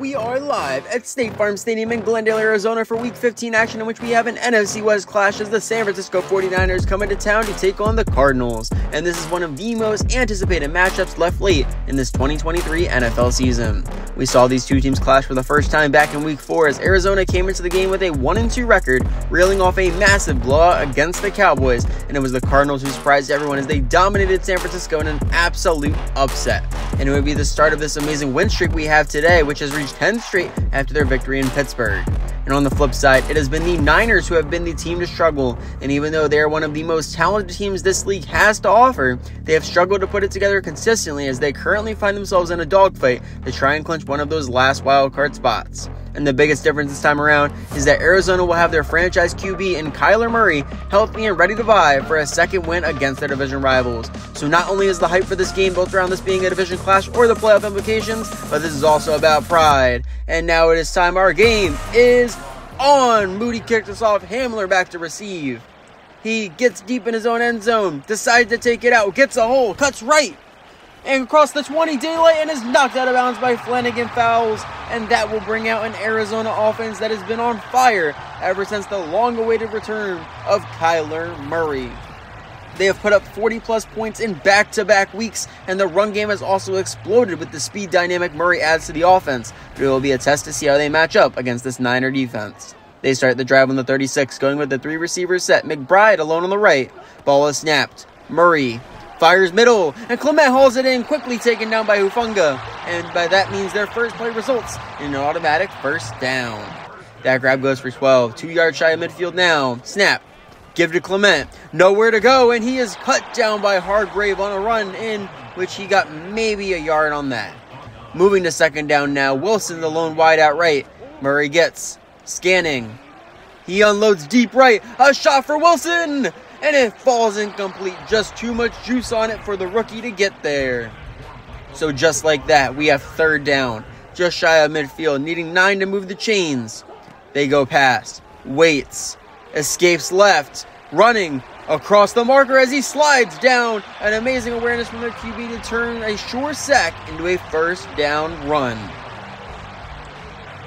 We are live at State Farm Stadium in Glendale, Arizona for Week 15 action, in which we have an NFC West clash as the San Francisco 49ers come into town to take on the Cardinals. And this is one of the most anticipated matchups left late in this 2023 NFL season. We saw these two teams clash for the first time back in Week 4 as Arizona came into the game with a 1-2 record, reeling off a massive blowout against the Cowboys, and it was the Cardinals who surprised everyone as they dominated San Francisco in an absolute upset. And it would be the start of this amazing win streak we have today, which has reached 10 straight after their victory in Pittsburgh. And on the flip side, it has been the Niners who have been the team to struggle, and even though they are one of the most talented teams this league has to offer, they have struggled to put it together consistently as they currently find themselves in a dogfight to try and clinch one of those last wildcard spots. And the biggest difference this time around is that Arizona will have their franchise QB in Kyler Murray healthy and ready to vie for a second win against their division rivals. So not only is the hype for this game built around this being a division clash or the playoff implications, but this is also about pride. And now it is time. Our game is on. Moody kicked us off. Hamler back to receive. He gets deep in his own end zone, decides to take it out, gets a hole, cuts right, and across the 20 daylight, and is knocked out of bounds by Flanagan fouls, and that will bring out an Arizona offense that has been on fire ever since the long-awaited return of Kyler Murray. They have put up 40-plus points in back-to-back weeks, and the run game has also exploded with the speed dynamic Murray adds to the offense, but it will be a test to see how they match up against this Niner defense. They start the drive on the 36, going with the three receivers set. McBride alone on the right. Ball is snapped. Murray fires middle, and Clement hauls it in, quickly taken down by Hufanga, and by that means their first play results in an automatic first down. That grab goes for 12, 2 yards shy of midfield now. Snap, give to Clement, nowhere to go, and he is cut down by Hargrave on a run in which he got maybe a yard on that. Moving to second down now, Wilson the lone wide out right. Murray gets, scanning, he unloads deep right, a shot for Wilson! And it falls incomplete. Just too much juice on it for the rookie to get there. So just like that, we have third down. Just shy of midfield, needing 9 to move the chains. They go past. Waits. Escapes left. Running across the marker as he slides down. An amazing awareness from their QB to turn a sure sack into a first down run.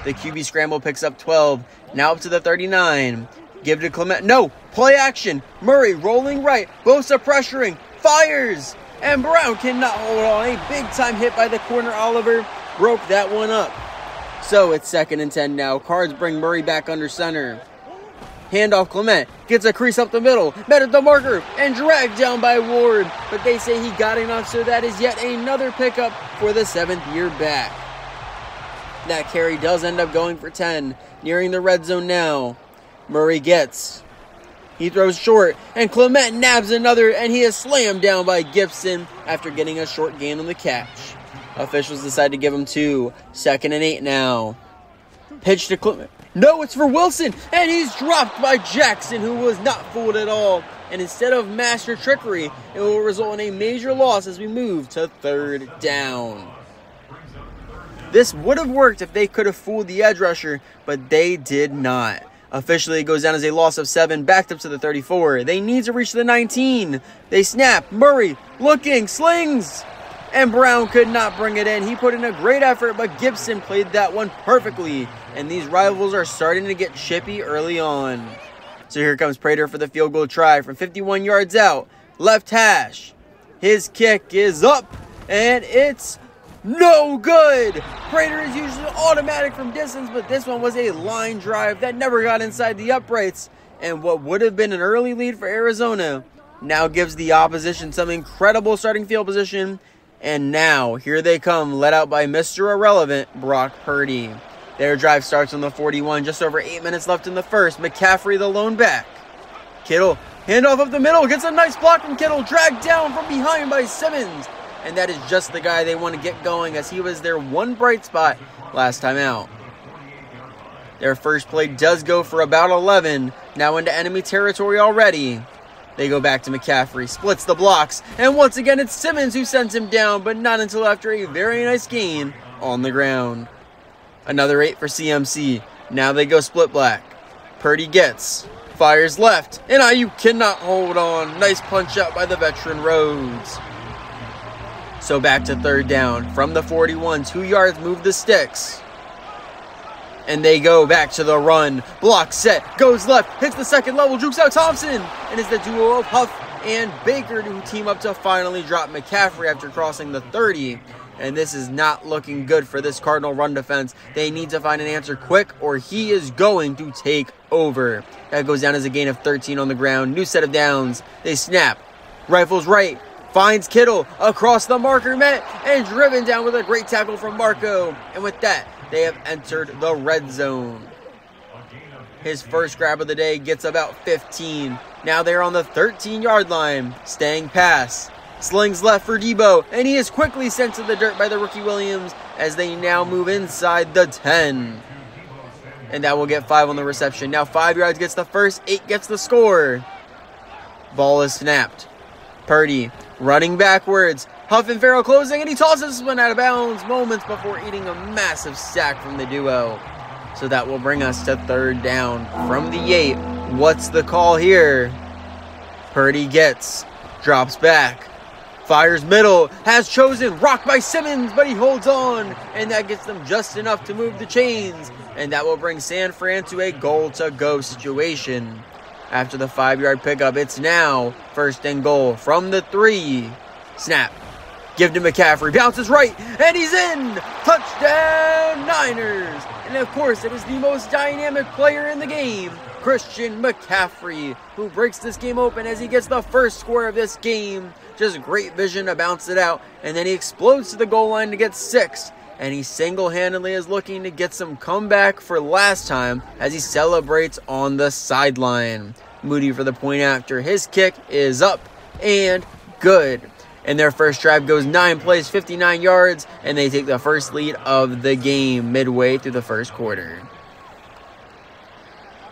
The QB scramble picks up 12. Now up to the 39. Give to Clement. No! Play action. Murray rolling right. Bosa pressuring. Fires. And Brown cannot hold on. A big-time hit by the corner. Oliver broke that one up. So it's 2nd and 10 now. Cards bring Murray back under center. Handoff Clement. Gets a crease up the middle. Met at the marker. And dragged down by Ward. But they say he got enough, so that is yet another pickup for the 7th year back. That carry does end up going for 10. Nearing the red zone now. Murray gets. He throws short, and Clement nabs another, and he is slammed down by Gibson after getting a short gain on the catch. Officials decide to give him 2. 2nd and 8 now. Pitch to Clement. No, it's for Wilson, and he's dropped by Jackson, who was not fooled at all. And instead of master trickery, it will result in a major loss as we move to 3rd down. This would have worked if they could have fooled the edge rusher, but they did not. Officially, it goes down as a loss of 7, backed up to the 34. They need to reach the 19. They snap. Murray looking, slings. And Brown could not bring it in. He put in a great effort, but Gibson played that one perfectly. And these rivals are starting to get chippy early on. So here comes Prater for the field goal try from 51 yards out. Left hash. His kick is up, and it's no good! Prater is usually automatic from distance, but this one was a line drive that never got inside the uprights. And what would have been an early lead for Arizona now gives the opposition some incredible starting field position. And now, here they come, led out by Mr. Irrelevant, Brock Purdy. Their drive starts on the 41, just over 8 minutes left in the first. McCaffrey the lone back. Kittle, handoff up the middle, gets a nice block from Kittle, dragged down from behind by Simmons. And that is just the guy they want to get going, as he was their one bright spot last time out. Their first play does go for about 11. Now into enemy territory already. They go back to McCaffrey, splits the blocks, and once again it's Simmons who sends him down, but not until after a very nice gain on the ground. Another 8 for CMC. Now they go split black. Purdy gets, fires left, and Ayuk cannot hold on. Nice punch out by the veteran Rhodes. So back to 3rd down. From the 41, 2 yards, move the sticks. And they go back to the run. Block set, goes left, hits the second level, jukes out Thompson. And it's the duo of Huff and Baker who team up to finally drop McCaffrey after crossing the 30. And this is not looking good for this Cardinal run defense. They need to find an answer quick or he is going to take over. That goes down as a gain of 13 on the ground. New set of downs. They snap. Rifles right. Finds Kittle across the marker net and driven down with a great tackle from Marco. And with that, they have entered the red zone. His first grab of the day gets about 15. Now they're on the 13-yard line. Staying pass. Slings left for Debo, and he is quickly sent to the dirt by the rookie Williams as they now move inside the 10. And that will get 5 on the reception. Now 5 yards gets the first, 8 gets the score. Ball is snapped. Purdy running backwards. Huff and Farrell closing, and he tosses this one out of bounds moments before eating a massive sack from the duo. So that will bring us to 3rd down from the 8. What's the call here? Purdy drops back. Fires middle, has chosen, rocked by Simmons, but he holds on, and that gets them just enough to move the chains, and that will bring San Fran to a goal-to-go situation. After the 5-yard pickup, it's now 1st and goal from the 3. Snap. Give to McCaffrey, bounces right, and he's in! Touchdown, Niners! And of course, it is the most dynamic player in the game, Christian McCaffrey, who breaks this game open as he gets the first score of this game. Just great vision to bounce it out, and then he explodes to the goal line to get 6. And he single-handedly is looking to get some comeback for last time as he celebrates on the sideline. Moody for the point after. His kick is up and good. And their first drive goes 9 plays, 59 yards, and they take the first lead of the game midway through the first quarter.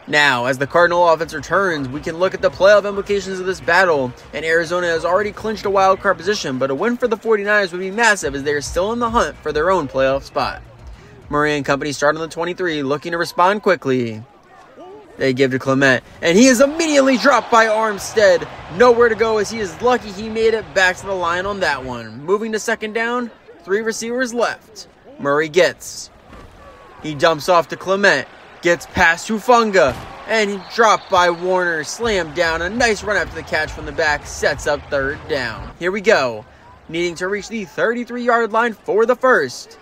Now, as the Cardinal offense returns, we can look at the playoff implications of this battle, and Arizona has already clinched a wild card position, but a win for the 49ers would be massive as they are still in the hunt for their own playoff spot. Murray and company start on the 23, looking to respond quickly. They give to Clement, and he is immediately dropped by Armstead. Nowhere to go as he is lucky he made it back to the line on that one. Moving to 2nd down, 3 receivers left. Murray he dumps off to Clement. Gets past Hufanga, and he dropped by Warner, slammed down. A nice run after the catch from the back, sets up 3rd down. Here we go, needing to reach the 33-yard line for the first.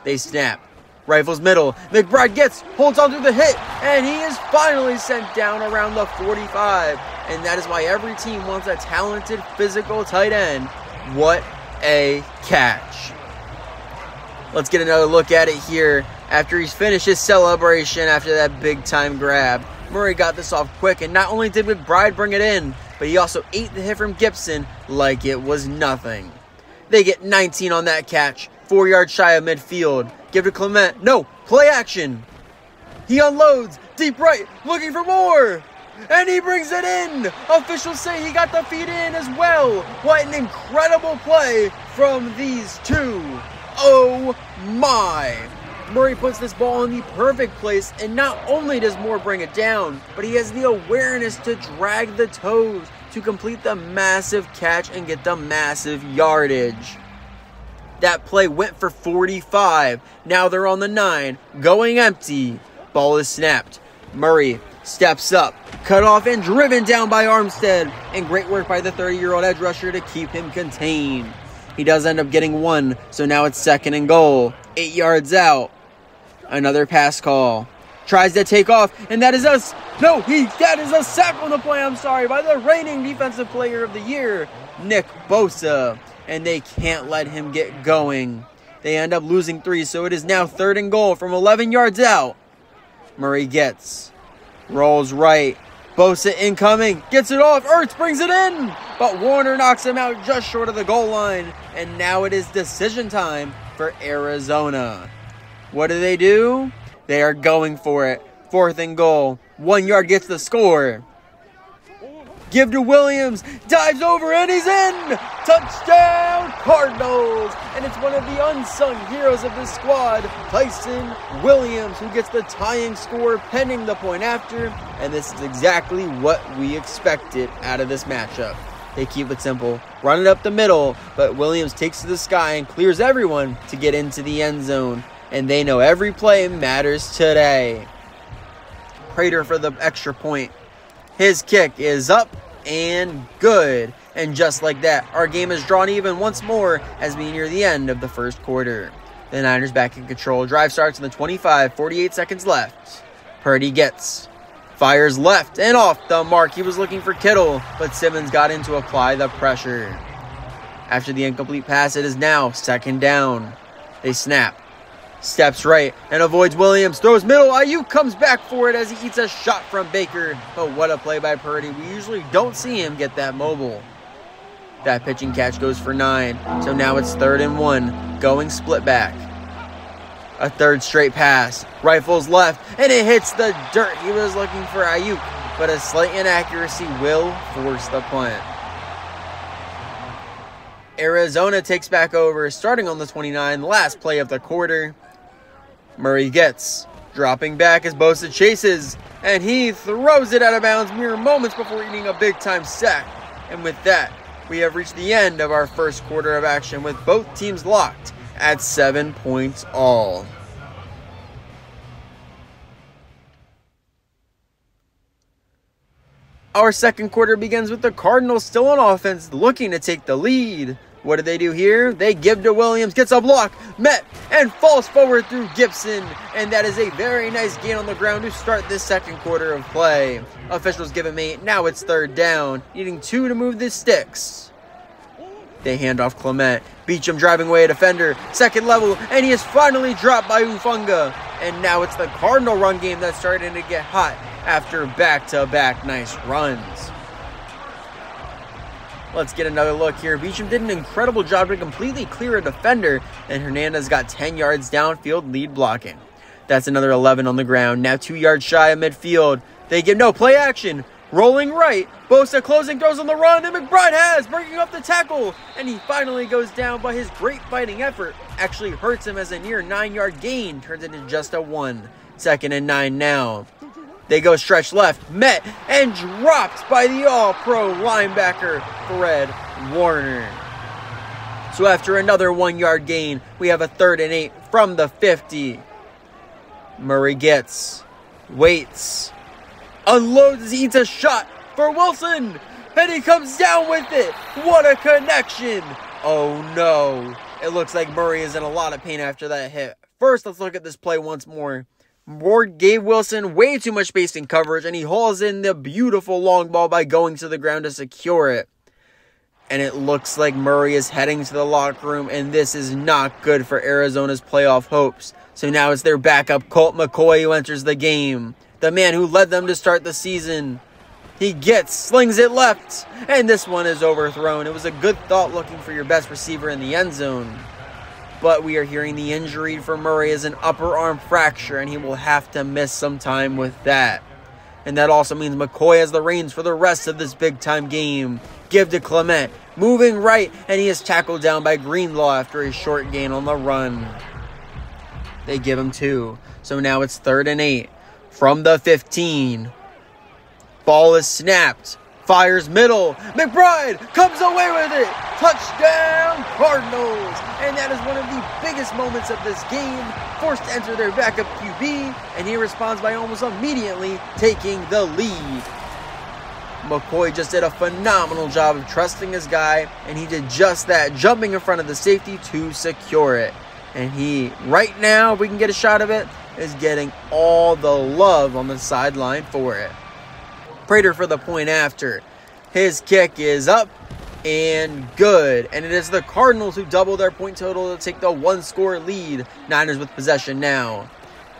They snap, rifles middle, McBride holds on through the hit, and he is finally sent down around the 45. And that is why every team wants a talented, physical tight end. What a catch. Let's get another look at it here. After he's finished his celebration after that big-time grab, Murray got this off quick, and not only did McBride bring it in, but he also ate the hit from Gibson like it was nothing. They get 19 on that catch, 4 yards shy of midfield. Give to Clement. No, play action. He unloads, deep right, looking for more. And he brings it in. Officials say he got the feet in as well. What an incredible play from these two. Oh my. Murray puts this ball in the perfect place, and not only does Moore bring it down, but he has the awareness to drag the toes to complete the massive catch and get the massive yardage. That play went for 45. Now they're on the 9, going empty. Ball is snapped. Murray steps up, cut off and driven down by Armstead, and great work by the 30-year-old edge rusher to keep him contained. He does end up getting 1, so now it's 2nd and goal. 8 yards out. Another pass call. Tries to take off, and that is a sack on the play, by the reigning defensive player of the year, Nick Bosa. And they can't let him get going. They end up losing 3, so it is now 3rd and goal from 11 yards out. Murray rolls right. Bosa incoming, gets it off, Ertz brings it in, but Warner knocks him out just short of the goal line, and now it is decision time for Arizona. What do? They are going for it. 4th and goal. 1 yard gets the score. Give to Williams. Dives over and he's in. Touchdown Cardinals. And it's one of the unsung heroes of this squad, Tyson Williams, who gets the tying score pending the point after. And this is exactly what we expected out of this matchup. They keep it simple, run it up the middle, but Williams takes to the sky and clears everyone to get into the end zone. and they know every play matters today. Prater for the extra point. His kick is up and good. And just like that, our game is drawn even once more as we near the end of the first quarter. The Niners back in control. Drive starts in the 25, 48 seconds left. Purdy gets, fires left and off the mark. He was looking for Kittle, but Simmons got in to apply the pressure. After the incomplete pass, it is now second down. They snap. Steps right and avoids Williams. Throws middle. Ayuk comes back for it as he eats a shot from Baker. But what a play by Purdy. We usually don't see him get that mobile. That pitching catch goes for 9. So now it's 3rd and 1. Going split back. A third straight pass. Rifles left. And it hits the dirt. He was looking for Ayuk. But a slight inaccuracy will force the punt. Arizona takes back over. Starting on the 29. Last play of the quarter. Murray gets. Dropping back as Bosa chases. And he throws it out of bounds mere moments before eating a big-time sack. And with that, we have reached the end of our first quarter of action with both teams locked at 7 points all. Our second quarter begins with the Cardinals still on offense, looking to take the lead. What do they do here? They give to Williams, gets a block, met, and falls forward through Gibson. And that is a very nice gain on the ground to start this second quarter of play. Officials give him 8. Now it's 3rd down, needing 2 to move the sticks. They hand off Clement. Beachum driving away a defender. Second level, and he is finally dropped by Ufunga. And now it's the Cardinal run game that's starting to get hot after back-to-back nice runs. Let's get another look here. Beachum did an incredible job to completely clear a defender, and Hernandez got 10 yards downfield lead blocking. That's another 11 on the ground. Now 2 yards shy of midfield. They give no play action. Rolling right. Bosa closing throws on the run, and McBride breaking up the tackle. And he finally goes down, but his great fighting effort actually hurts him as a near 9-yard gain turns into just a 1. 2nd and 9 now. They go stretch left, met, and dropped by the all-pro linebacker, Fred Warner. So after another 1-yard gain, we have a 3rd and 8 from the 50. Murray gets, waits, unloads, eats a shot for Wilson, and he comes down with it. What a connection. Oh no. It looks like Murray is in a lot of pain after that hit. First, let's look at this play once more. Ward gave Wilson way too much space in coverage, and he hauls in the beautiful long ball by going to the ground to secure it. And it looks like Murray is heading to the locker room, and this is not good for Arizona's playoff hopes. So now it's their backup, Colt McCoy, who enters the game. The man who led them to start the season. He slings it left, and this one is overthrown. It was a good thought looking for your best receiver in the end zone. But we are hearing the injury for Murray is an upper arm fracture, and he will have to miss some time with that. And that also means McCoy has the reins for the rest of this big-time game. Give to Clement, moving right, and he is tackled down by Greenlaw after a short gain on the run. They give him 2. So now it's 3rd and 8 from the 15. Ball is snapped. Fires middle. McBride comes away with it. Touchdown, Cardinals. And that is one of the biggest moments of this game. Forced to enter their backup QB, and he responds by almost immediately taking the lead. McCoy just did a phenomenal job of trusting his guy, and he did just that, jumping in front of the safety to secure it. And he, right now, if we can get a shot of it, is getting all the love on the sideline for it. Prater for the point after. His kick is up and good. And it is the Cardinals who double their point total to take the 1-score lead. Niners with possession now.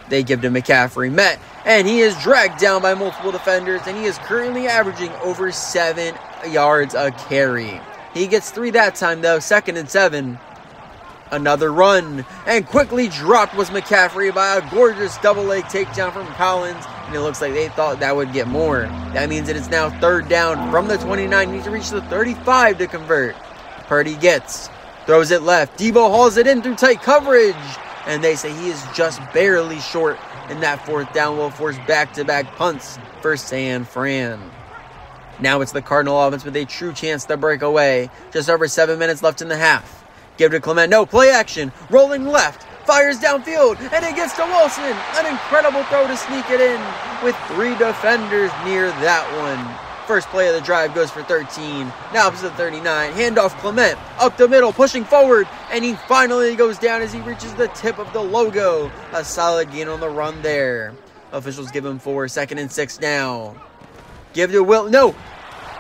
They give to McCaffrey. Met. And he is dragged down by multiple defenders. And he is currently averaging over 7 yards a carry. He gets 3 that time though. 2nd and 7. Another run. And quickly dropped was McCaffrey by a gorgeous double-leg takedown from Collins. And it looks like they thought that would get more. That means that it's now 3rd down from the 29. Needs to reach the 35 to convert. Purdy gets. Throws it left. Debo hauls it in through tight coverage. And they say he is just barely short. And that 4th down will force back-to-back punts for San Fran. Now it's the Cardinal offense with a true chance to break away. Just over 7 minutes left in the half. Give to Clement. No, play action. Rolling left. fires downfield, and it gets to Wilson. An incredible throw to sneak it in with 3 defenders near that one. First play of the drive goes for 13. Now up to the 39. Handoff Clement up the middle, pushing forward, and he finally goes down as he reaches the tip of the logo. A solid gain on the run there. Officials give him 4. 2nd and 6 now. Give to Will. No!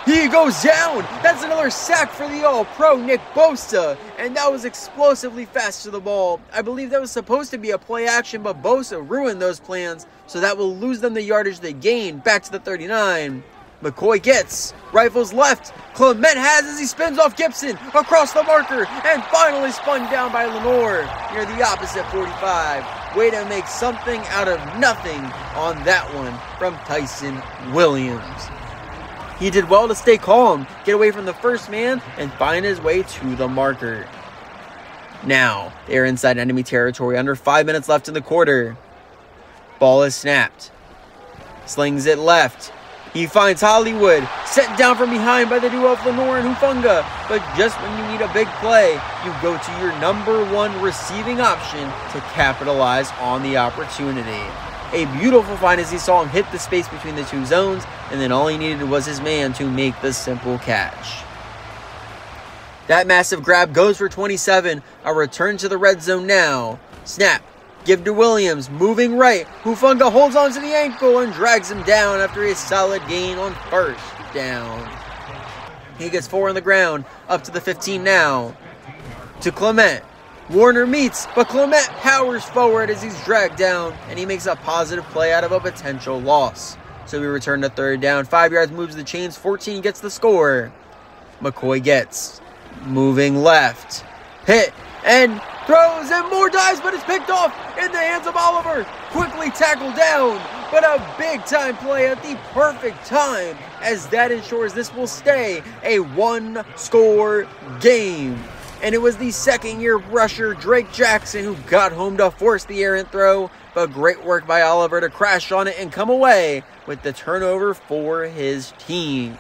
He goes down! That's another sack for the All-Pro, Nick Bosa. And that was explosively fast to the ball. I believe that was supposed to be a play action, but Bosa ruined those plans, so that will lose them the yardage they gained. Back to the 39. McCoy gets, rifles left. Clement has as he spins off Gibson across the marker and finally spun down by Lenore near the opposite 45. Way to make something out of nothing on that one from Tyson Williams. He did well to stay calm, get away from the first man, and find his way to the marker. Now, they're inside enemy territory, under 5 minutes left in the quarter. Ball is snapped. Slings it left. He finds Hollywood, set down from behind by the duo of Lenore and Hufanga. But just when you need a big play, you go to your number 1 receiving option to capitalize on the opportunity. A beautiful find as he saw him hit the space between the 2 zones, and then all he needed was his man to make the simple catch. That massive grab goes for 27. A return to the red zone now. Snap. Give to Williams, moving right. Hufanga holds on to the ankle and drags him down after a solid gain on 1st down. He gets 4 on the ground, up to the 15 now. To Clement. Warner meets, but Clement powers forward as he's dragged down, and he makes a positive play out of a potential loss. So we return to 3rd down. 5 yards moves the chains. 14 gets the score. McCoy gets. Moving left. Hit. And throws and more dives, but it's picked off in the hands of Oliver. Quickly tackled down, but a big-time play at the perfect time, as that ensures this will stay a 1-score game. And it was the 2nd-year rusher, Drake Jackson, who got home to force the errant throw, but great work by Oliver to crash on it and come away with the turnover for his team.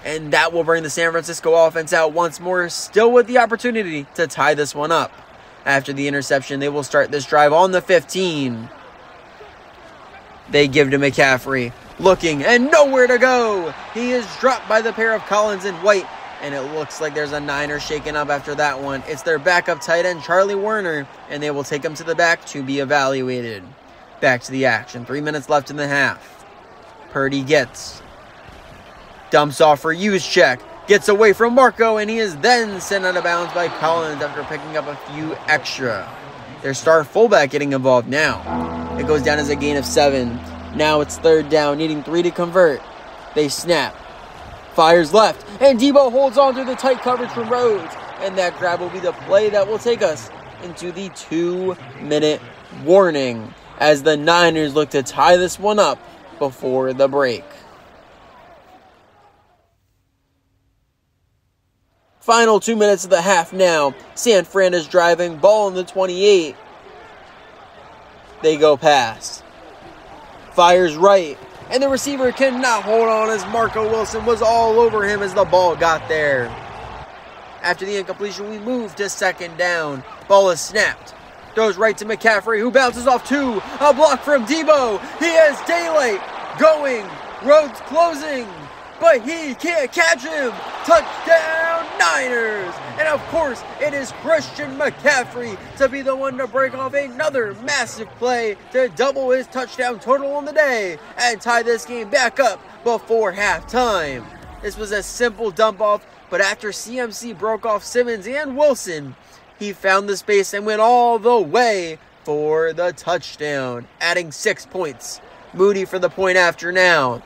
And that will bring the San Francisco offense out once more, still with the opportunity to tie this one up. After the interception, they will start this drive on the 15. They give to McCaffrey, looking and nowhere to go. He is dropped by the pair of Collins and White, and it looks like there's a Niner shaken up after that one. It's their backup tight end, Charlie Werner, and they will take him to the back to be evaluated. Back to the action. 3 minutes left in the half. Purdy gets. Dumps off for Juszczyk. Gets away from Marco, and he is then sent out of bounds by Collins after picking up a few extra. Their star fullback getting involved now. It goes down as a gain of 7. Now it's 3rd down, needing 3 to convert. They snap. Fires left, and Debo holds on to the tight coverage from Rhodes. And that grab will be the play that will take us into the 2-minute warning, as the Niners look to tie this one up before the break. Final 2 minutes of the half now. San Fran is driving, ball on the 28. They go past. Fires right, and the receiver cannot hold on as Marco Wilson was all over him as the ball got there. After the incompletion, we move to 2nd down. Ball is snapped. Throws right to McCaffrey, who bounces off 2. A block from Debo. He has daylight going. Rhodes closing, but he can't catch him. Touchdown Niners! And of course, it is Christian McCaffrey to be the one to break off another massive play to double his touchdown total on the day and tie this game back up before halftime. This was a simple dump off, but after CMC broke off Simmons and Wilson, he found the space and went all the way for the touchdown, adding 6 points. Moody for the point after now.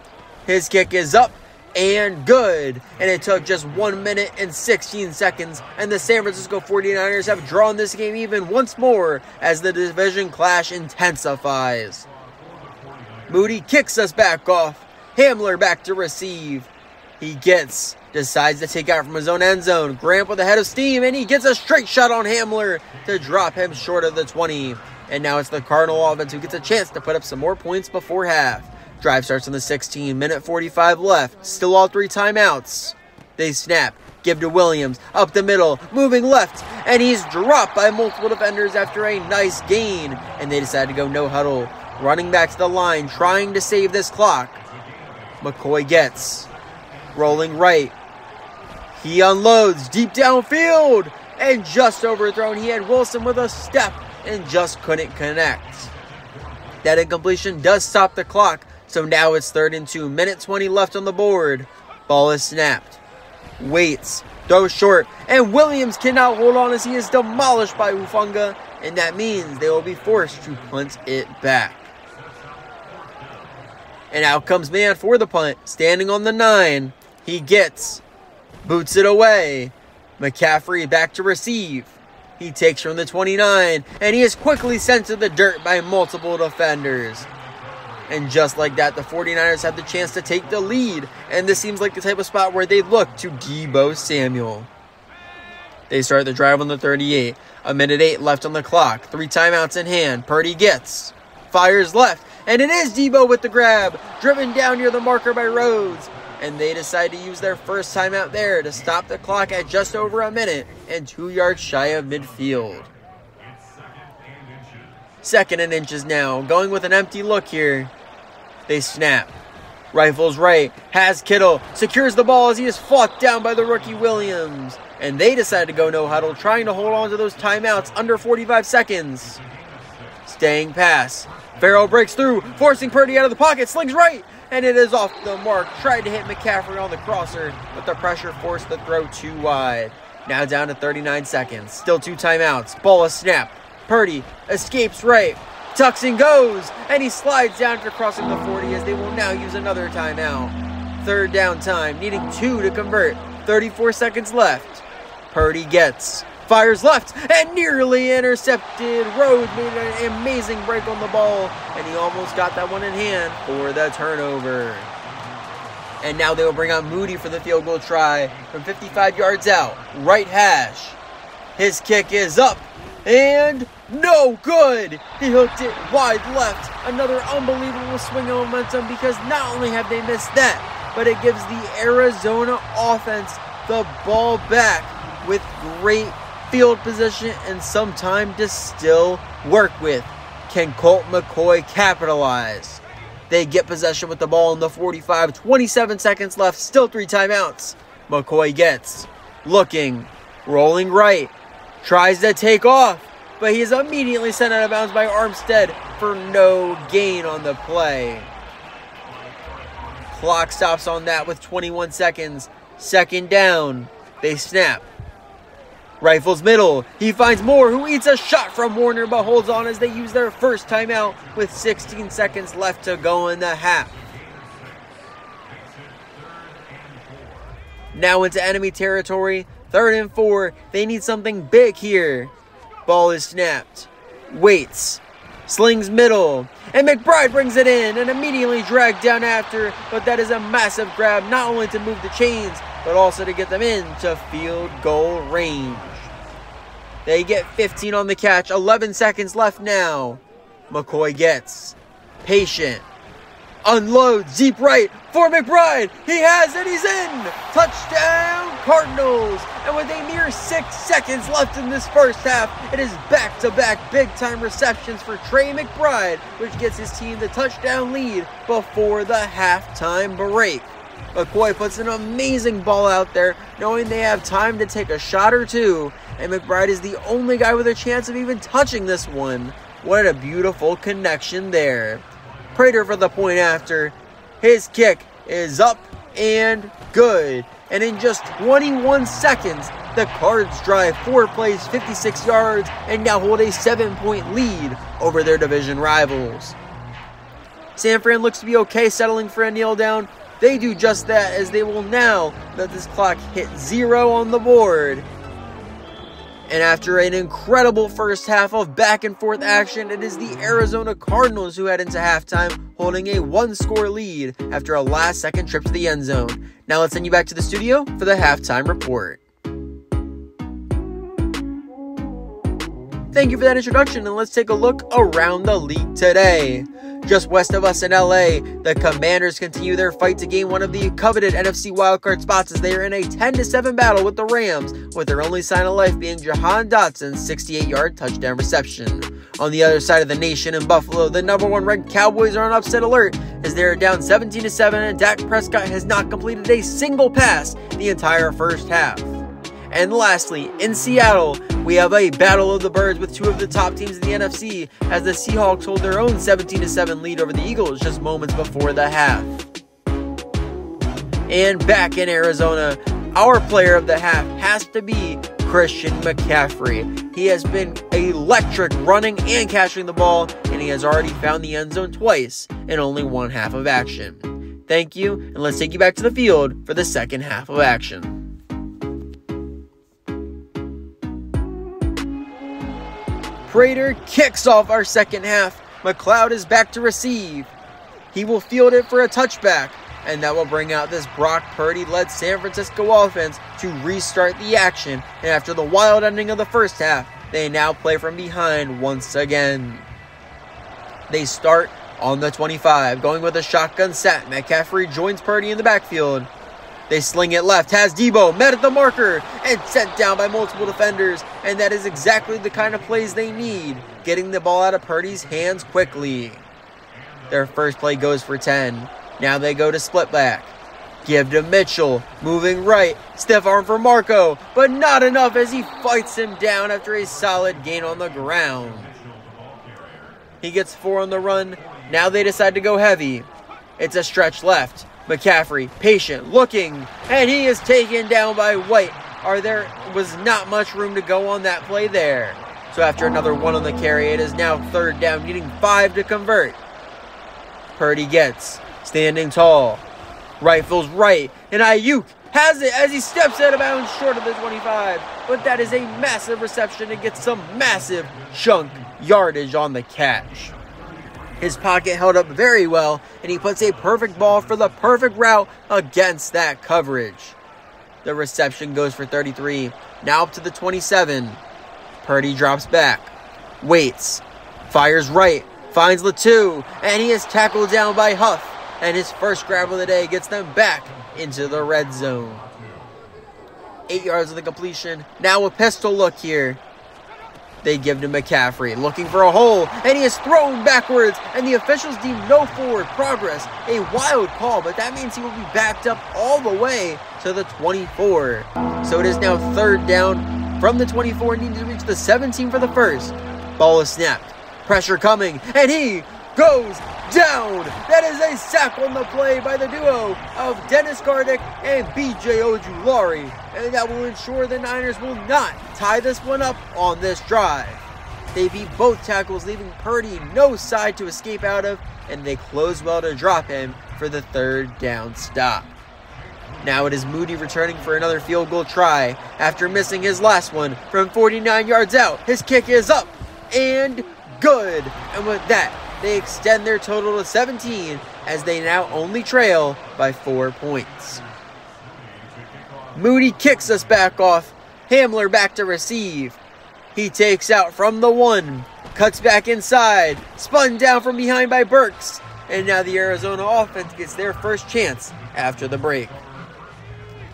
His kick is up and good, and it took just 1 minute and 16 seconds, and the San Francisco 49ers have drawn this game even once more as the division clash intensifies. Moody kicks us back off. Hamler back to receive. He decides to take out from his own end zone. Grant with a head of steam, and he gets a straight shot on Hamler to drop him short of the 20. And now it's the Cardinal offense who gets a chance to put up some more points before half. Drive starts on the 16, minute 45 left. Still all 3 timeouts. They snap. Give to Williams, up the middle, moving left, and he's dropped by multiple defenders after a nice gain, and they decide to go no huddle. Running back to the line, trying to save this clock. McCoy gets, rolling right. He unloads deep downfield, and just overthrown. He had Wilson with a step and just couldn't connect. That incompletion does stop the clock, so now it's 3rd and 2. Minute 20 left on the board. Ball is snapped. Waits, throws short, and Williams cannot hold on as he is demolished by Hufanga, and that means they will be forced to punt it back. And out comes man for the punt, standing on the 9. He gets, boots it away. McCaffrey back to receive. He takes from the 29, and he is quickly sent to the dirt by multiple defenders. And just like that, the 49ers have the chance to take the lead. And this seems like the type of spot where they look to Deebo Samuel. They start the drive on the 38. A minute 8 left on the clock. 3 timeouts in hand. Purdy gets, fires left. And it is Deebo with the grab. Driven down near the marker by Rhodes. And they decide to use their first timeout there to stop the clock at just over a minute and 2 yards shy of midfield. 2nd and inches now. Going with an empty look here. They snap. Rifles right. Has Kittle. Secures the ball as he is fought down by the rookie Williams. And they decide to go no huddle, trying to hold on to those timeouts under 45 seconds. Staying pass. Farrell breaks through, forcing Purdy out of the pocket. Slings right. And it is off the mark. Tried to hit McCaffrey on the crosser, but the pressure forced the throw too wide. Now down to 39 seconds. Still 2 timeouts. Ball is snapped. Purdy escapes right. Tucks and goes, and he slides down after crossing the 40 as they will now use another timeout. 3rd down time, needing 2 to convert. 34 seconds left. Purdy gets, fires left, and nearly intercepted. Rhodes made an amazing break on the ball, and he almost got that one in hand for the turnover. And now they will bring out Moody for the field goal try from 55 yards out. Right hash. His kick is up, and no good! He hooked it wide left. Another unbelievable swing of momentum because not only have they missed that, but it gives the Arizona offense the ball back with great field position and some time to still work with. Can Colt McCoy capitalize? They get possession with the ball in the 45. 27 seconds left. Still 3 timeouts. McCoy gets, looking, rolling right. Tries to take off, but he is immediately sent out of bounds by Armstead for no gain on the play. Clock stops on that with 21 seconds. 2nd down. They snap. Rifles middle. He finds Moore, who eats a shot from Warner, but holds on as they use their first timeout with 16 seconds left to go in the half. Now into enemy territory. 3rd and 4. They need something big here. Ball is snapped. Waits. Slings middle. And McBride brings it in and immediately dragged down after. But that is a massive grab, not only to move the chains, but also to get them into field goal range. They get 15 on the catch. 11 seconds left now. McCoy gets, patient, unloads deep right for McBride. He has it. He's in. Touchdown Cardinals. And with a mere 6 seconds left in this first half, it is back-to-back big-time receptions for Trey McBride, which gets his team the touchdown lead before the halftime break. McCoy puts an amazing ball out there, knowing they have time to take a shot or two, and McBride is the only guy with a chance of even touching this one. What a beautiful connection there. Prater for the point after. His kick is up and good. And in just 21 seconds, the Cards drive 4 plays, 56 yards, and now hold a 7-point lead over their division rivals. San Fran looks to be okay settling for a kneel down. They do just that as they will now let this clock hit 0 on the board. And after an incredible first half of back and forth action, it is the Arizona Cardinals who head into halftime holding a 1-score lead after a last-second trip to the end zone. Now let's send you back to the studio for the halftime report. Thank you for that introduction, and let's take a look around the league today. Just west of us in LA, the Commanders continue their fight to gain one of the coveted NFC wildcard spots as they are in a 10-7 battle with the Rams, with their only sign of life being Jahan Dotson's 68-yard touchdown reception. On the other side of the nation in Buffalo, the #1 ranked Cowboys are on upset alert as they are down 17-7 and Dak Prescott has not completed a single pass the entire first half. And lastly, in Seattle, we have a battle of the birds with two of the top teams in the NFC as the Seahawks hold their own 17-7 lead over the Eagles just moments before the half. And back in Arizona, our player of the half has to be Christian McCaffrey. He has been electric running and catching the ball, and he has already found the end zone twice in only one half of action. Thank you, and let's take you back to the field for the second half of action. Prater kicks off our second half. McLeod is back to receive. He will field it for a touchback, and that will bring out this Brock Purdy-led San Francisco offense to restart the action. And after the wild ending of the first half, they now play from behind once again. They start on the 25, going with a shotgun set. McCaffrey joins Purdy in the backfield. They sling it left, has Debo met at the marker and sent down by multiple defenders, and that is exactly the kind of plays they need, getting the ball out of Purdy's hands quickly. Their first play goes for 10. Now they go to split back. Give to Mitchell, moving right, stiff arm for Marco, but not enough as he fights him down after a solid gain on the ground. He gets 4 on the run. Now they decide to go heavy. It's a stretch left. McCaffrey, patient, looking, and he is taken down by White. There was not much room to go on that play there. So after another 1 on the carry, it is now third down, needing 5 to convert. Purdy gets, standing tall, rifles right, and Ayuk has it as he steps out of bounds short of the 25. But that is a massive reception and gets some massive chunk yardage on the catch. His pocket held up very well, and he puts a perfect ball for the perfect route against that coverage. The reception goes for 33. Now up to the 27. Purdy drops back, waits, fires right, finds Latu, and he is tackled down by Huff. And his first grab of the day gets them back into the red zone. 8 yards of the completion. Now a pistol look here. They give to McCaffrey, looking for a hole, and he is thrown backwards, and the officials deem no forward progress. A wild call, but that means he will be backed up all the way to the 24. So it is now third down from the 24, needing to reach the 17 for the first. Ball is snapped, pressure coming, and he goes down. That is a sack on the play by the duo of Dennis Gardick and B.J. Ojulari, and that will ensure the Niners will not tie this one up on this drive. They beat both tackles, leaving Purdy no side to escape out of, and they close well to drop him for the third down stop. Now it is Moody returning for another field goal try after missing his last one from 49 yards out. His kick is up and good, and with that, they extend their total to 17 as they now only trail by 4 points. Moody kicks us back off. Hamler back to receive. He takes out from the 1, cuts back inside, spun down from behind by Burks, and now the Arizona offense gets their first chance after the break.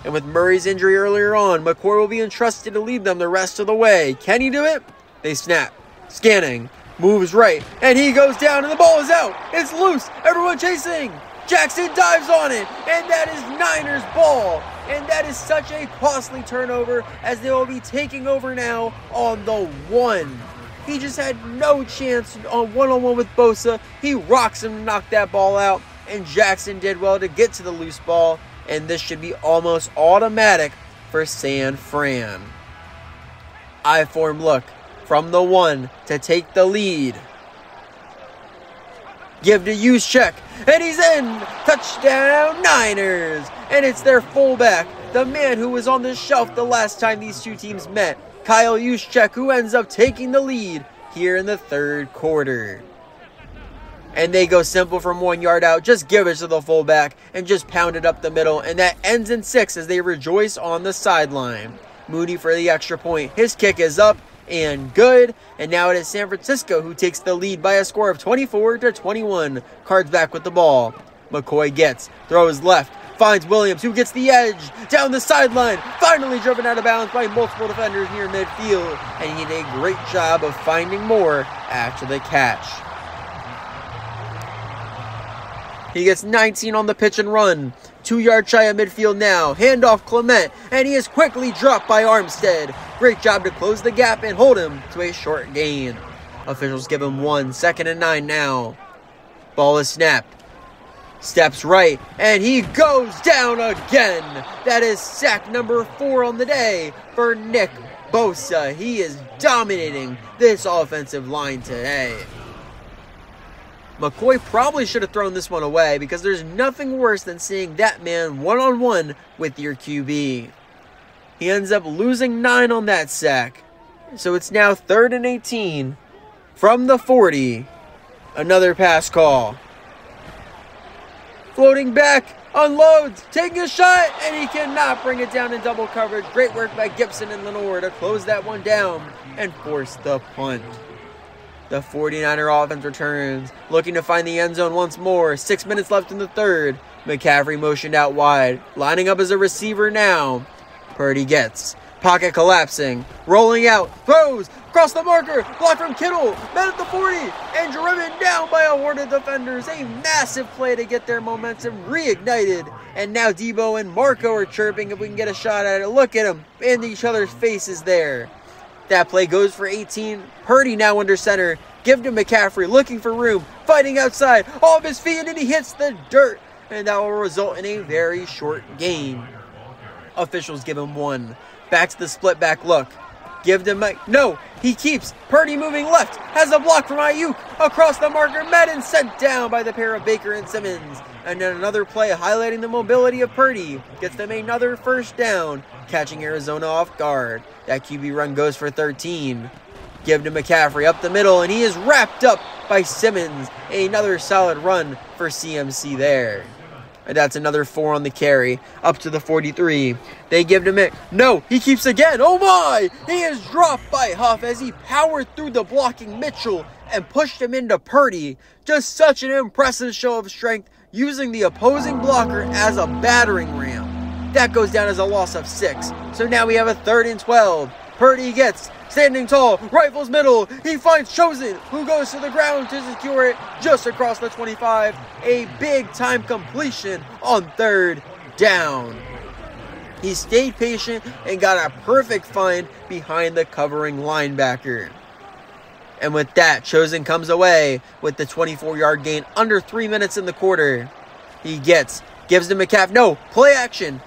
And with Murray's injury earlier on, McCoy will be entrusted to lead them the rest of the way. Can he do it? They snap. Scanning. Moves right, and he goes down, and the ball is out. It's loose. Everyone chasing. Jackson dives on it, and that is Niners ball. And that is such a costly turnover as they will be taking over now on the 1. He just had no chance on one-on-one with Bosa. He rocks him to knock that ball out, and Jackson did well to get to the loose ball, and this should be almost automatic for San Fran. I-form look from the 1 to take the lead. Give to Juszczyk, and he's in! Touchdown Niners! And it's their fullback, the man who was on the shelf the last time these two teams met, Kyle Juszczyk, who ends up taking the lead here in the third quarter. And they go simple from 1 yard out, just give it to the fullback, and just pound it up the middle, and that ends in 6 as they rejoice on the sideline. Moody for the extra point. His kick is up, and good. And now it is San Francisco who takes the lead by a score of 24-21. Cards back with the ball. McCoy gets, throws left, finds Williams, who gets the edge down the sideline, finally driven out of bounds by multiple defenders near midfield, and he did a great job of finding more after the catch. He gets 19 on the pitch and run, 2 yards shy of midfield now, handoff Clement, and he is quickly dropped by Armstead. Great job to close the gap and hold him to a short gain. Officials give him 1, 2nd and 9 now. Ball is snapped. Steps right, and he goes down again. That is sack number 4 on the day for Nick Bosa. He is dominating this offensive line today. McCoy probably should have thrown this one away because there's nothing worse than seeing that man one-on-one with your QB. He ends up losing 9 on that sack. So it's now 3rd and 18 from the 40. Another pass call. Floating back, unloads, taking a shot, and he cannot bring it down in double coverage. Great work by Gibson and Lenore to close that one down and force the punt. The 49er offense returns, looking to find the end zone once more. 6 minutes left in the third. McCaffrey motioned out wide, lining up as a receiver now. Purdy gets, pocket collapsing, rolling out, throws, across the marker, blocked from Kittle, met at the 40, and driven down by a horde of defenders. A massive play to get their momentum reignited. And now Debo and Marco are chirping if we can get a shot at it. Look at them in each other's faces there. That play goes for 18. Purdy now under center. Give to McCaffrey, looking for room, fighting outside, off his feet, and he hits the dirt. And that will result in a very short gain. Officials give him 1. Back to the split back look. Give to Mike. No, he keeps. Purdy moving left. Has a block from Ayuk. Across the marker. Madden sent down by the pair of Baker and Simmons. And then another play highlighting the mobility of Purdy. Gets them another first down, catching Arizona off guard. That QB run goes for 13. Give to McCaffrey up the middle, and he is wrapped up by Simmons. Another solid run for CMC there. And that's another 4 on the carry, up to the 43. They give to Mick. No, he keeps again. Oh my! He is dropped by Huff as he powered through the blocking Mitchell and pushed him into Purdy. Just such an impressive show of strength, using the opposing blocker as a battering ram. That goes down as a loss of 6. So now we have a 3rd and 12. Purdy gets standing tall, rifles middle. He finds Chosen, who goes to the ground to secure it just across the 25. A big time completion on 3rd down. He stayed patient and got a perfect find behind the covering linebacker. And with that, Chosen comes away with the 24-yard gain under 3 minutes in the quarter. He gives to McCaffrey. No, play action.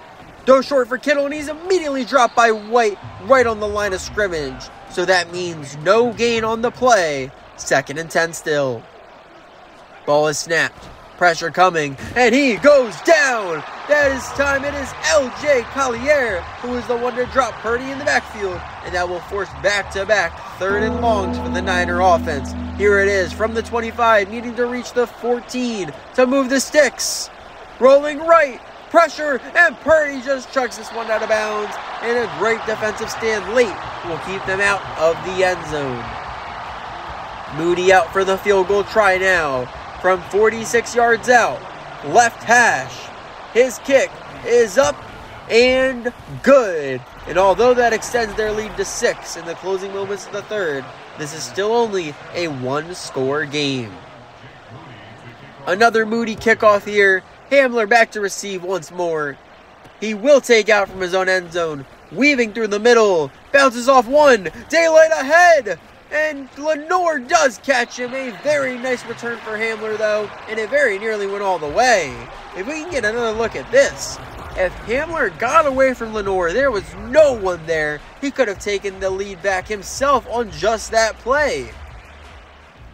Throw short for Kittle, and he's immediately dropped by White right on the line of scrimmage. So that means no gain on the play. 2nd and 10 still. Ball is snapped. Pressure coming, and he goes down. That is time. It is L.J. Collier who is the one to drop Purdy in the backfield, and that will force back-to-back 3rd and longs for the Niner offense. Here it is from the 25, needing to reach the 14 to move the sticks. Rolling right. Pressure, and Purdy just chucks this one out of bounds, and a great defensive stand late will keep them out of the end zone. Moody out for the field goal try now from 46 yards out. Left hash. His kick is up and good. And although that extends their lead to 6 in the closing moments of the third, this is still only a 1-score game. Another Moody kickoff here. Hamler back to receive once more. He will take out from his own end zone. Weaving through the middle. Bounces off one. Daylight ahead. And Lenore does catch him. A very nice return for Hamler, though. And it very nearly went all the way. If we can get another look at this. If Hamler got away from Lenore, there was no one there. He could have taken the lead back himself on just that play.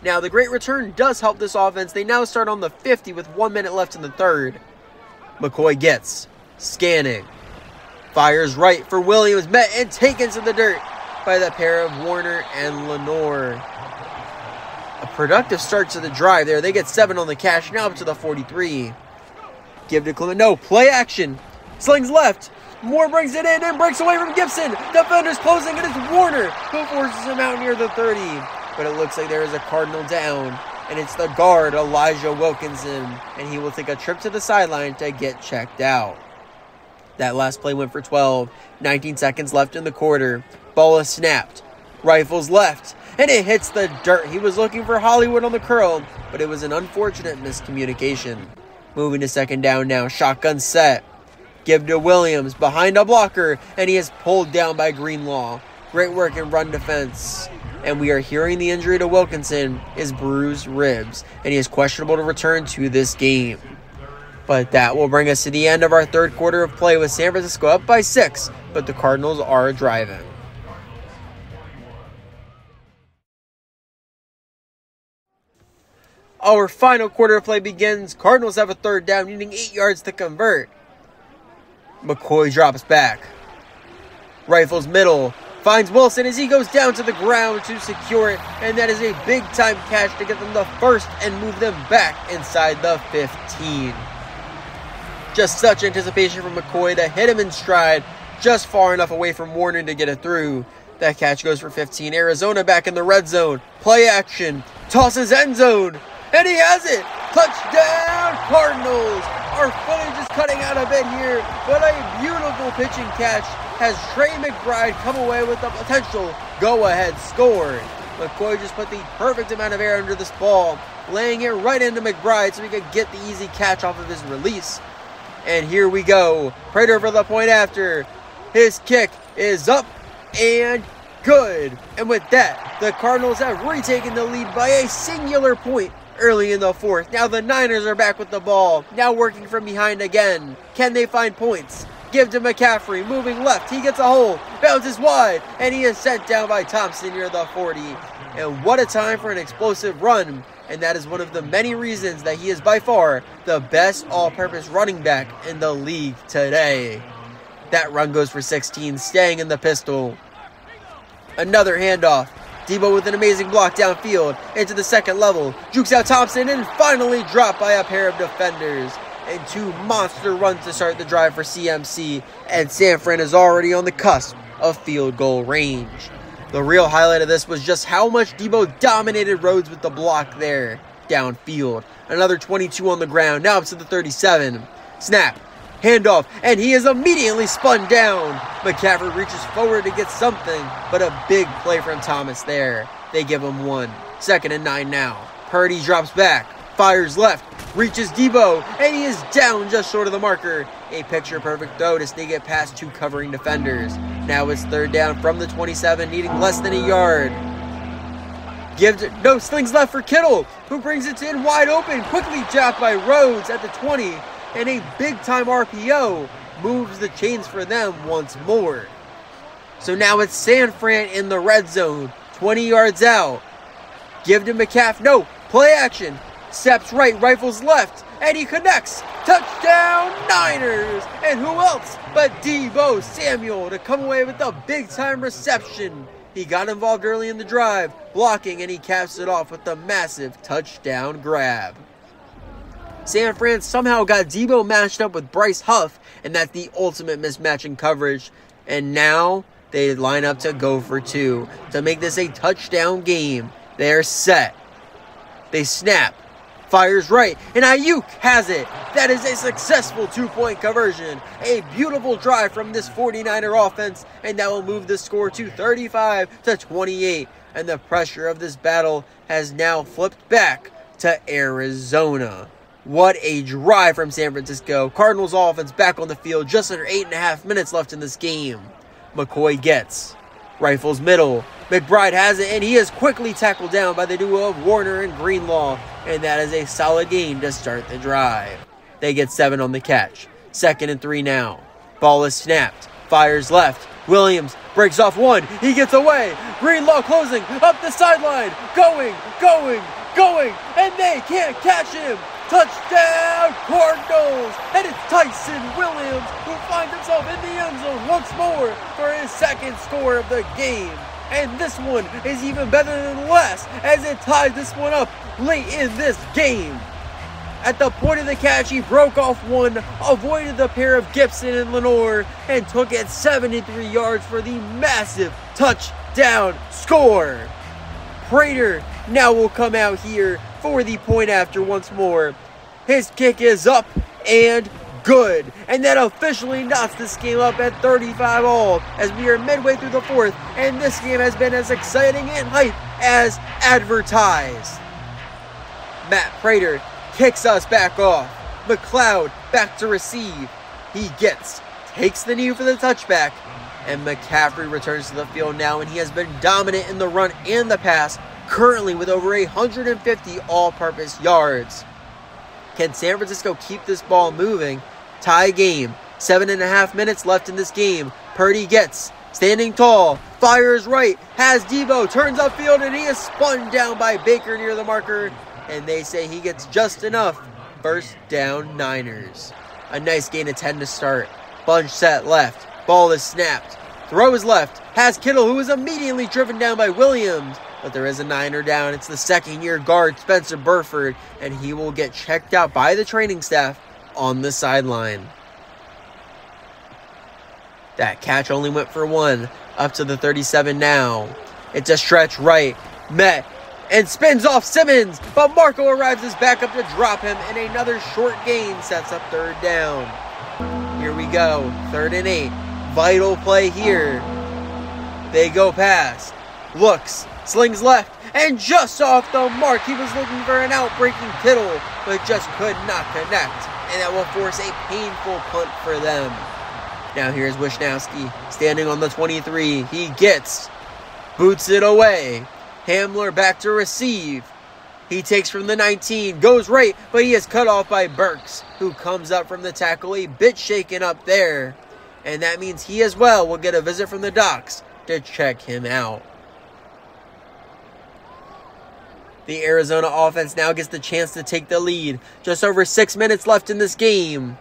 Now, the great return does help this offense. They now start on the 50 with 1 minute left in the third. McCoy gets, scanning, fires right for Williams, met and taken to the dirt by the pair of Warner and Lenore. A productive start to the drive there. They get 7 on the cash, now up to the 43. Give to Clement. No, play action. Slings left. Moore brings it in and breaks away from Gibson. Defenders closing, and it's Warner who forces him out near the 30. But it looks like there is a Cardinal down, and it's the guard, Elijah Wilkinson, and he will take a trip to the sideline to get checked out. That last play went for 12. 19 seconds left in the quarter. Ball is snapped. Rifles left, and it hits the dirt. He was looking for Hollywood on the curl, but it was an unfortunate miscommunication. Moving to second down now. Shotgun set. Give to Williams behind a blocker, and he is pulled down by Greenlaw. Great work in run defense. And we are hearing the injury to Wilkinson is bruised ribs, and he is questionable to return to this game. But that will bring us to the end of our third quarter of play with San Francisco up by 6, but the Cardinals are driving. Our final quarter of play begins. Cardinals have a third down, needing 8 yards to convert. McCoy drops back. Rifles middle. Finds Wilson as he goes down to the ground to secure it. And that is a big-time catch to get them the first and move them back inside the 15. Just such anticipation from McCoy to hit him in stride, just far enough away from Warner to get it through. That catch goes for 15. Arizona back in the red zone. Play action. Tosses end zone. And he has it. Touchdown, Cardinals. Our footage is cutting out a bit here, but a beautiful pitching catch has Trey McBride come away with the potential go-ahead score. McCoy just put the perfect amount of air under this ball, laying it right into McBride so he could get the easy catch off of his release. And here we go. Prater for the point after. His kick is up and good. And with that, the Cardinals have retaken the lead by a singular point early in the fourth. Now the Niners are back with the ball. Now working from behind again. Can they find points? Give to McCaffrey. Moving left. He gets a hole. Bounces wide. And he is sent down by Thompson near the 40. And what a time for an explosive run. And that is one of the many reasons that he is by far the best all-purpose running back in the league today. That run goes for 16, staying in the pistol. Another handoff. Debo with an amazing block downfield into the second level. Jukes out Thompson and finally dropped by a pair of defenders. And 2 monster runs to start the drive for CMC. And San Fran is already on the cusp of field goal range. The real highlight of this was just how much Debo dominated Rhodes with the block there downfield. Another 22 on the ground, now up to the 37. Snap, handoff, and he is immediately spun down. McCaffrey reaches forward to get something, but a big play from Thomas there. They give him 1. 2nd and 9 now. Purdy drops back, fires left, reaches Debo, and he is down just short of the marker. A picture-perfect throw to sneak it past 2 covering defenders. Now it's third down from the 27, needing less than a yard. No slings left for Kittle, who brings it in wide open, quickly jabbed by Rhodes at the 20, and a big-time RPO moves the chains for them once more. So now it's San Fran in the red zone, 20 yards out. Give to McCaffrey. No, play action. Steps right, rifles left, and he connects. Touchdown, Niners! And who else but Debo Samuel to come away with a big-time reception. He got involved early in the drive, blocking, and he caps it off with a massive touchdown grab. San Fran somehow got Debo matched up with Bryce Huff, and that's the ultimate mismatch in coverage. And now they line up to go for 2 to make this a touchdown game. They're set. They snap. Fires right, and Ayuk has it. That is a successful 2-point conversion. A beautiful drive from this 49er offense, and that will move the score to 35-28. And the pressure of this battle has now flipped back to Arizona. What a drive from San Francisco. Cardinals offense back on the field, just under 8.5 minutes left in this game. McCoy gets. Rifles middle. McBride has it, and he is quickly tackled down by the duo of Warner and Greenlaw, and that is a solid gain to start the drive. They get 7 on the catch. 2nd and 3 now. Ball is snapped. Fires left. Williams breaks off 1. He gets away. Greenlaw closing up the sideline. Going, and they can't catch him. Touchdown, Cardinals! And it's Tyson Williams who finds himself in the end zone once more for his 2nd score of the game. And this one is even better than the last as it ties this one up late in this game. At the point of the catch, he broke off one, avoided the pair of Gibson and Lenore, and took it 73 yards for the massive touchdown score. Prater now will come out here for the point after once more. His kick is up and good, and that officially knots this game up at 35 all as we are midway through the fourth, and this game has been as exciting and hype as advertised. Matt Prater kicks us back off. McLeod back to receive. He takes the knee for the touchback, and McCaffrey returns to the field now, and he has been dominant in the run and the pass, currently with over 150 all-purpose yards. Can San Francisco keep this ball moving? Tie game. 7.5 minutes left in this game. Purdy standing tall, fires right, has Debo, turns upfield, and he is spun down by Baker near the marker, and they say he gets just enough. First down, Niners. A nice gain of 10 to start. Bunch set left. Ball is snapped. Throw is left. Has Kittle, who is immediately driven down by Williams. But there is a Niner down. It's the second-year guard, Spencer Burford, and he will get checked out by the training staff on the sideline. That catch only went for one. Up to the 37 now. It's a stretch right. Met and spins off Simmons, but Marco arrives as backup to drop him, and another short gain sets up third down. Here we go, 3rd and 8. Vital play here. They go past. Looks, slings left, and just off the mark. He was looking for an out-breaking Kittle, but just could not connect, and that will force a painful punt for them. Now here's Wishnowski standing on the 23. He boots it away. Hamler back to receive. He takes from the 19, goes right, but he is cut off by Burks, who comes up from the tackle, a bit shaken up there. And that means he as well will get a visit from the docs to check him out. The Arizona offense now gets the chance to take the lead. Just over 6 minutes left in this game.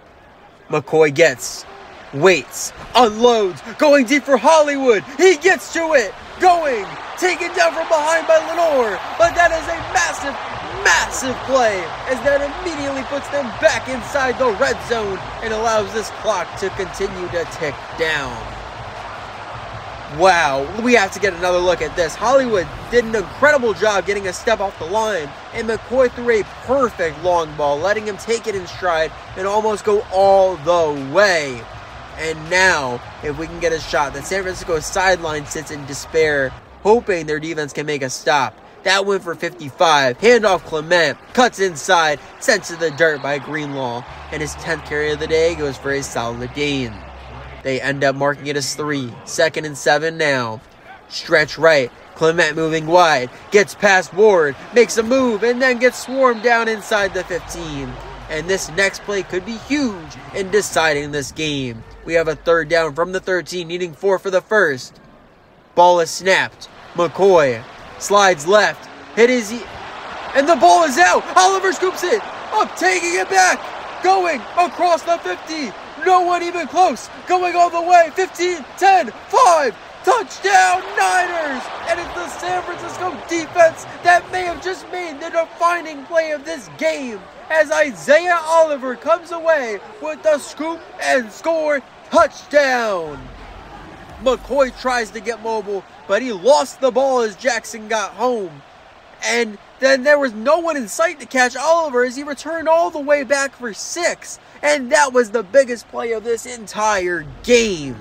McCoy waits, unloads, going deep for Hollywood. He gets to it, taken down from behind by Lenore. But that is a massive play, as that immediately puts them back inside the red zone and allows this clock to continue to tick down. Wow, we have to get another look at this. Hollywood did an incredible job getting a step off the line, and McCoy threw a perfect long ball, letting him take it in stride and almost go all the way. And now, if we can get a shot, the San Francisco sideline sits in despair, hoping their defense can make a stop. That went for 55. Handoff Clement, cuts inside, sent to the dirt by Greenlaw, and his 10th carry of the day goes for a solid gain. They end up marking it as 3. 2nd and 7 now. Stretch right. Clement moving wide. Gets past Ward. Makes a move and then gets swarmed down inside the 15. And this next play could be huge in deciding this game. We have a 3rd down from the 13, needing 4 for the first. Ball is snapped. McCoy slides left. And the ball is out. Oliver scoops it up, taking it back. Going across the 50. No one even close. Going all the way. 15, 10, 5. Touchdown Niners! And it's the San Francisco defense that may have just made the defining play of this game, as Isaiah Oliver comes away with the scoop and score touchdown. McCoy tries to get mobile, but he lost the ball as Jackson got home. And then there was no one in sight to catch Oliver as he returned all the way back for 6. And that was the biggest play of this entire game.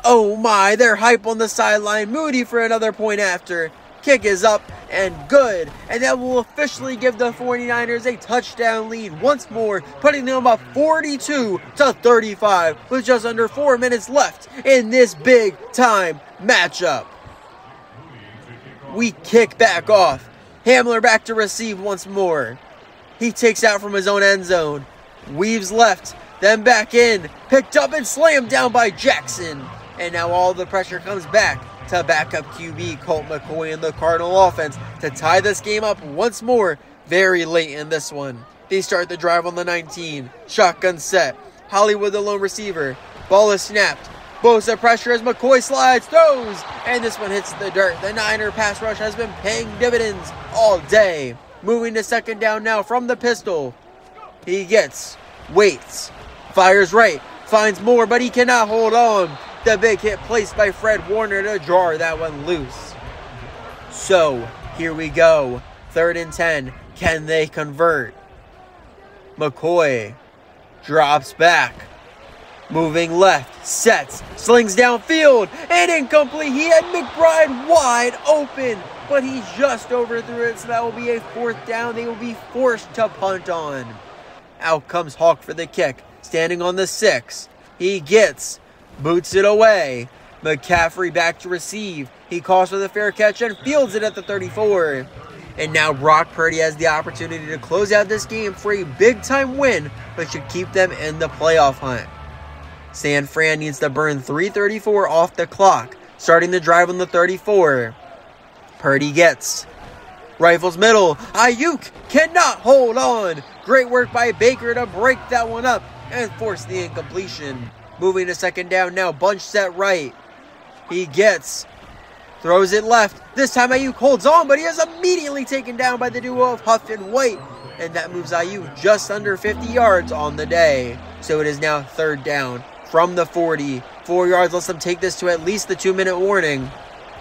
Oh my, they're hype on the sideline. Moody for another point after. Kick is up and good. And that will officially give the 49ers a touchdown lead once more, putting them up 42-35 with just under 4 minutes left in this big time matchup. We kick back off. Hamler back to receive once more. He takes out from his own end zone. Weaves left, then back in. Picked up and slammed down by Jackson. And now all the pressure comes back to backup QB Colt McCoy and the Cardinal offense to tie this game up once more very late in this one. They start the drive on the 19. Shotgun set. Hollywood the lone receiver. Ball is snapped. Bosa pressure as McCoy slides, throws, and this one hits the dirt. The Niner pass rush has been paying dividends all day. Moving to 2nd down now from the pistol. He waits, fires right, finds more, but he cannot hold on. The big hit placed by Fred Warner to draw that one loose. So, here we go. 3rd and 10. Can they convert? McCoy drops back. Moving left, sets, slings downfield, and incomplete. He had McBride wide open, but he just overthrew it, so that will be a 4th down. They will be forced to punt on. Out comes Hawk for the kick, standing on the 6. He boots it away. McCaffrey back to receive. He calls for the fair catch and fields it at the 34. And now Brock Purdy has the opportunity to close out this game for a big-time win, but should keep them in the playoff hunt. San Fran needs to burn 3:34 off the clock, starting the drive on the 34. Purdy rifles middle. Ayuk cannot hold on. Great work by Baker to break that one up and force the incompletion. Moving to 2nd down now, bunch set right. He throws it left. This time Ayuk holds on, but he is immediately taken down by the duo of Huff and White. And that moves Ayuk just under 50 yards on the day. So it is now 3rd down from the 40. 4 yards lets them take this to at least the 2-minute warning.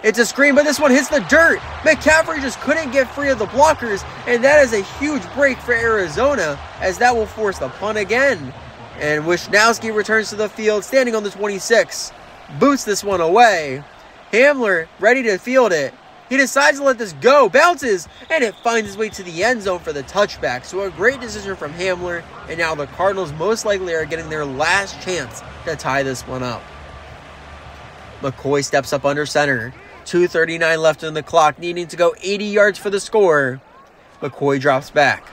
It's a screen, but this one hits the dirt. McCaffrey just couldn't get free of the blockers, and that is a huge break for Arizona, as that will force the punt again. And Wishnowski returns to the field, standing on the 26. Boots this one away. Hamler ready to field it. He decides to let this go, bounces, and it finds its way to the end zone for the touchback. So a great decision from Hamler, and now the Cardinals most likely are getting their last chance to tie this one up. McCoy steps up under center. 2:39 left on the clock, needing to go 80 yards for the score. McCoy drops back.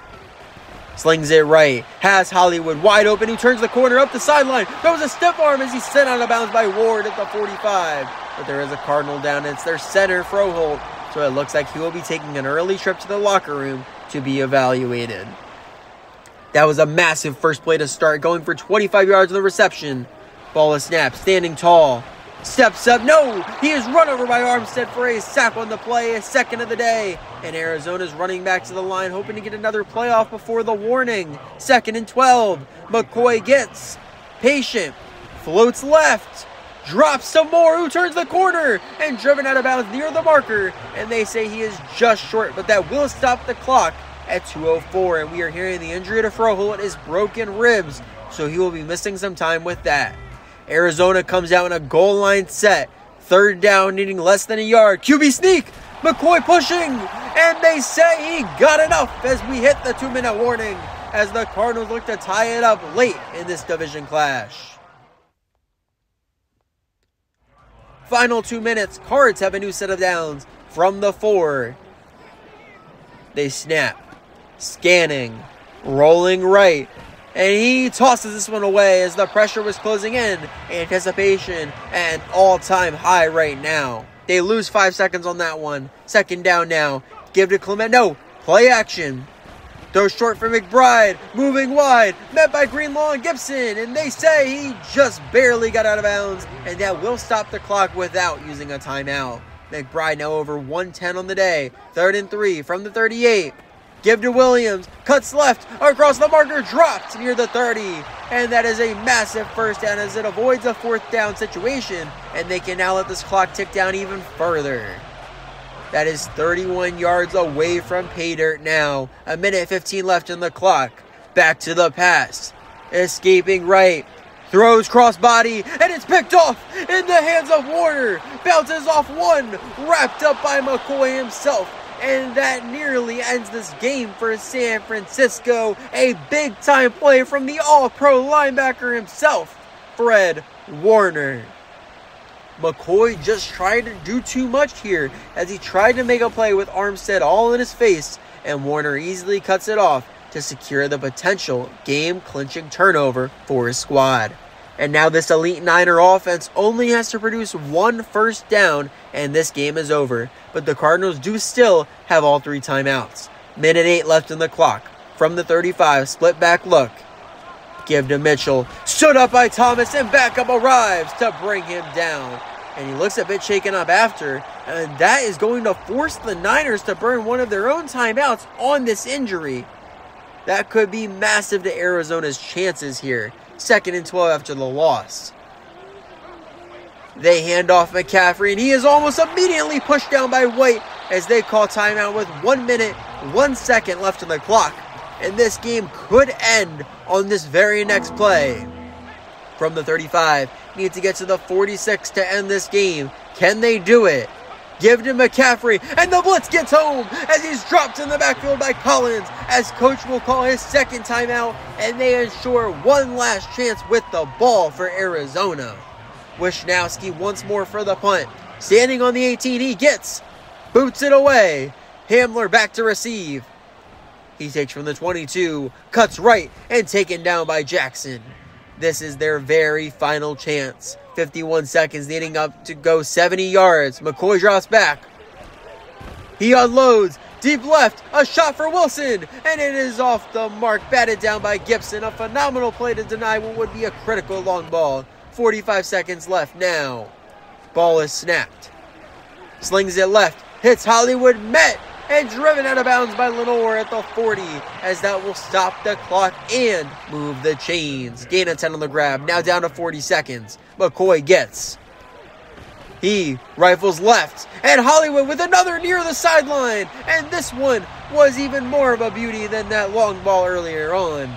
Slings it right. Has Hollywood wide open. He turns the corner up the sideline. Throws a stiff arm as he's sent out of bounds by Ward at the 45. But there is a Cardinal down. It's their center, Froholt. So it looks like he will be taking an early trip to the locker room to be evaluated. That was a massive first play to start, going for 25 yards of the reception. Ball is snapped, standing tall. Steps up, no! He is run over by Armstead for a sack on the play, a 2nd of the day. And Arizona's running back to the line, hoping to get another playoff before the warning. 2nd and 12. McCoy patient, floats left, drops some more, who turns the corner, and driven out of bounds near the marker. And they say he is just short, but that will stop the clock at 2:04. And we are hearing the injury to Froholt is broken ribs, so he will be missing some time with that. Arizona comes out in a goal line set. 3rd down, needing less than a yard. QB sneak. McCoy pushing. And they say he got enough as we hit the 2-minute warning, as the Cardinals look to tie it up late in this division clash. Final 2 minutes. Cards have a new set of downs from the 4. They snap. Scanning. Rolling right. And he tosses this one away as the pressure was closing in. Anticipation at an all-time high right now. They lose 5 seconds on that one. 2nd down now. Give to Clement. No. Play action. Throw short for McBride. Moving wide. Met by Greenlaw and Gibson. And they say he just barely got out of bounds. And that will stop the clock without using a timeout. McBride now over 110 on the day. 3rd and 3 from the 38. Give to Williams, cuts left, across the marker, dropped near the 30. And that is a massive 1st down as it avoids a 4th down situation. And they can now let this clock tick down even further. That is 31 yards away from pay dirt now. 1:15 left in the clock. Back to the pass. Escaping right. Throws crossbody, and it's picked off in the hands of Warner. Bounces off one, wrapped up by McCoy himself. And that nearly ends this game for San Francisco. A big-time play from the all-pro linebacker himself, Fred Warner. McCoy just tried to do too much here as he tried to make a play with Armstead all in his face, and Warner easily cuts it off to secure the potential game-clinching turnover for his squad. And now this elite Niner offense only has to produce 1 first down, and this game is over. But the Cardinals do still have all 3 timeouts. 1:08 left in the clock. From the 35, split back look. Give to Mitchell. Stood up by Thomas, and backup arrives to bring him down. And he looks a bit shaken up after, and that is going to force the Niners to burn one of their own timeouts on this injury. That could be massive to Arizona's chances here. 2nd and 12 after the loss. They hand off McCaffrey, and he is almost immediately pushed down by White as they call timeout with 1 minute, 1 second left on the clock. And this game could end on this very next play. From the 35, need to get to the 46 to end this game. Can they do it? Give to McCaffrey, and the blitz gets home as he's dropped in the backfield by Collins, as coach will call his 2nd timeout, and they ensure one last chance with the ball for Arizona. Wishnowski once more for the punt. Standing on the 18, he boots it away. Hamler back to receive. He takes from the 22, cuts right, and taken down by Jackson. This is their very final chance. 51 seconds needing up to go 70 yards. McCoy drops back. He unloads. Deep left. A shot for Wilson. And it is off the mark. Batted down by Gibson. A phenomenal play to deny what would be a critical long ball. 45 seconds left now. Ball is snapped. Slings it left. Hits Hollywood. Met. And driven out of bounds by Lenore at the 40, as that will stop the clock and move the chains. Gain of 10 on the grab, now down to 40 seconds. McCoy gets. He rifles left, and Hollywood with another near the sideline. And this one was even more of a beauty than that long ball earlier on.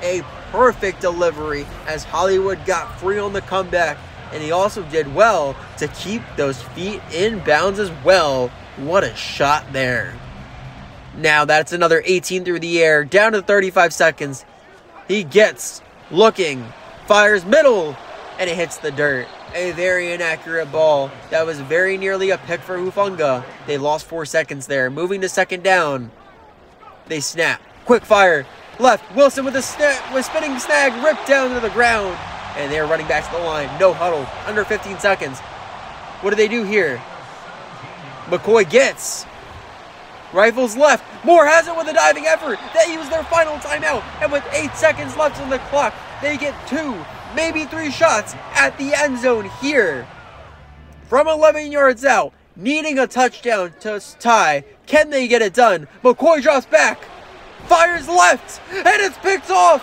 A perfect delivery as Hollywood got free on the comeback, and he also did well to keep those feet in bounds as well. What a shot there. Now that's another 18 through the air, down to 35 seconds. He gets, looking, fires middle, and it hits the dirt. A very inaccurate ball. That was very nearly a pick for Hufanga. They lost 4 seconds there. Moving to 2nd down. They snap. Quick fire. Left. Wilson with a spinning snag, ripped down to the ground. And they're running back to the line. No huddle. Under 15 seconds. What do they do here? McCoy gets. Rifles left. Moore has it with a diving effort. They use their final timeout. And with 8 seconds left on the clock, they get 2, maybe 3 shots at the end zone here. From 11 yards out, needing a touchdown to tie. Can they get it done? McCoy drops back. Fires left. And it's picked off.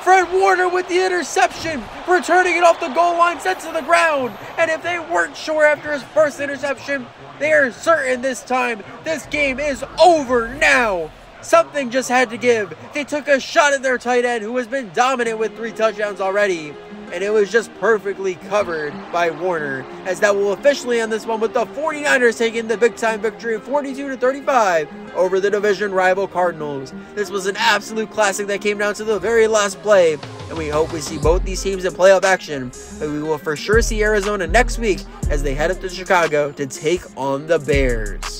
Fred Warner with the interception, returning it off the goal line, sent to the ground. And if they weren't sure after his first interception, they are certain this time this game is over now. Something just had to give. They took a shot at their tight end, who has been dominant with 3 touchdowns already. And it was just perfectly covered by Warner, as that will officially end this one with the 49ers taking the big-time victory 42-35 over the division rival Cardinals. This was an absolute classic that came down to the very last play, and we hope we see both these teams in playoff action. But we will for sure see Arizona next week as they head up to Chicago to take on the Bears.